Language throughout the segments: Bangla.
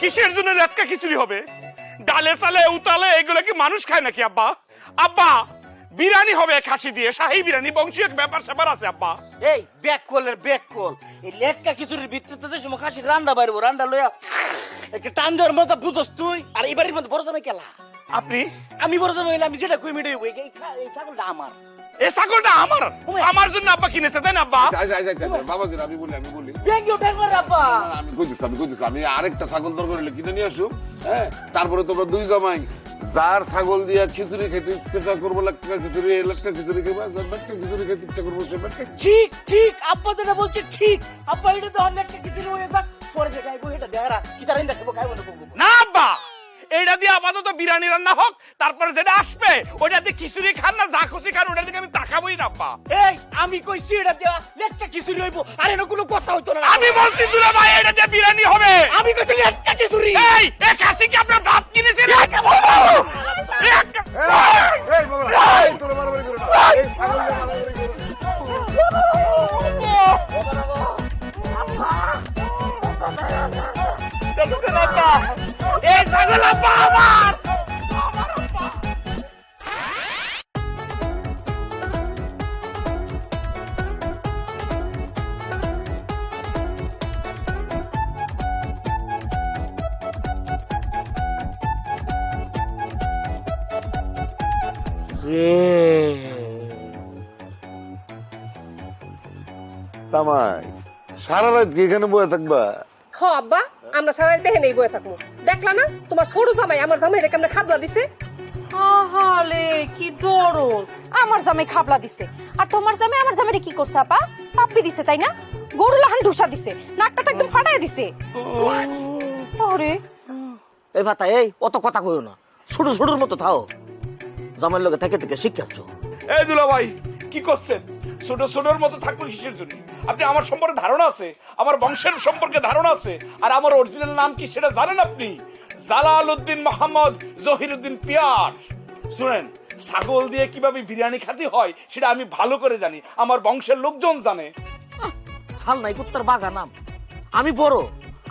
কিসের জন্য লেটকা খিচুড়ি হবে? ডালে সালে উতালে এগুলো কি মানুষ খায় নাকি আব্বা? আব্বা বিরিয়ানি হবে খাসি দিয়ে, শাহী বিরিয়ানি, বংশীয় ব্যাপার স্যাপার আছে আব্বা। এই ব্যাক কল এই লেটকা খিচুড়ির ভিতরে যে সময় খাসির রান্না বাইরবো, রান্না লইয়া একটা টান দেওয়ার মতো বুঝস তুই। আর এবারের মধ্যে বড় জামাই কেলা আপনি? আমি বড় জামাই হইলে আমি যেটা কই মিটাই হইব। এই ছাগলটা আমার, এই ছাগলটা আমার, আমার জন্য আব্বা কিনেছে তাই না আব্বা? বাবাজি আমি বলি ব্যাঙ্গিও ব্যাঙ্গর আব্বা। আমি কইতেছি আমি আরেকটা ছাগল দরকার হলে কিনে নিয়ে আসুক। হ্যাঁ, তারপরে তোমরা দুই জামাই যার ছাগল দিয়া খিচুড়ি খেতে ইচ্ছা করবো, লাটকা খিচুড়ি খেবা, যার লাটকা খিচুড়ি খেতে ইচ্ছা করবো সে লাটকা। ঠিক আব্বা যেটা বলছে ঠিক। আব্বা এটা তো অনেকটা খিচুড়ি হয়ে যাক, পরে যে খাইবো এটা দেখারা কি তার ইন্দা খাবো, খাইবো না বলবো না আব্বা, এইটা দিয়ে আপাতত বিরিয়ানি রান্না হোক, তারপরে যেটা আসবে ওইটা দিয়ে খিচুড়ি খান না যা খুশি খান, ওটা দিকে আমি তাকাবোই না আব্বা। এই আমি কইছি এটা দেয়া লেটকা খিচুড়ি হইব, আর এটা কোনো কথা হইতো না। আমি বলছি দুলা ভাই এটা দিয়ে বিরিয়ানি হবে। আমি কইছি লেটকা খিচুড়ি। এই খাসি কি আপনার বাপ কিনেছে? এই বাবা, এই তোরা মারামারি করো না, এই ছাগল নিয়ে মারামারি করো না। দেখছেন আব্বা, এই ছাগল আব্বা আমার। তামাই সারা রাত কি এখানে বয়ে থাকবা? হ আব্বা, আমরা সারা দেখে নেই বয়ে থাকবো। দেখলা না তোমার ছোট জামাই আমার জামাই রেখে আমরা খাবলা দিছে। হালে কি দরদ, আমার জামাই খাবলা দিছে আর তোমার জামাই আমার জামাইরে কি করছে আপা? পাপ্পি দিছে তাই না? গরু লাহান ঢুসা দিছে, নাকটা তো একদম ফাটায় দিছে। আরে এই ভাতা এই অত কথা কইও না, ছোট ছোটর মতো থাও। জামাইয়ের লগে থেকে থেকে শিক্ষাচ্ছ। এই দুলা ভাই কি করছেন? ছোট ছোটর মতো থাকবো কিসের জন্য? আপনি আমার সম্পর্কে ধারণা আছে, আমার বংশের সম্পর্কে ধারণা আছে, আর আমার অরিজিনাল নাম কি সেটা জানেন আপনি? জালালউদ্দিন মোহাম্মদ জহিরউদ্দিন পিয়ার। শুনেন, ছাগল দিয়ে কিভাবে বিরিয়ানি খেতে হয় সেটা আমি ভালো করে জানি, আমার বংশের লোকজন জানে। খাল নাই কুত্তার বাঘা নাম। আমি বড়,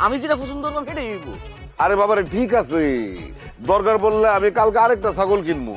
আমি যেটা পছন্দ করবো সেটাই হইব। আরে বাবারে ঠিক আছে, দরকার বললে আমি কালকে আরেকটা ছাগল কিনবো।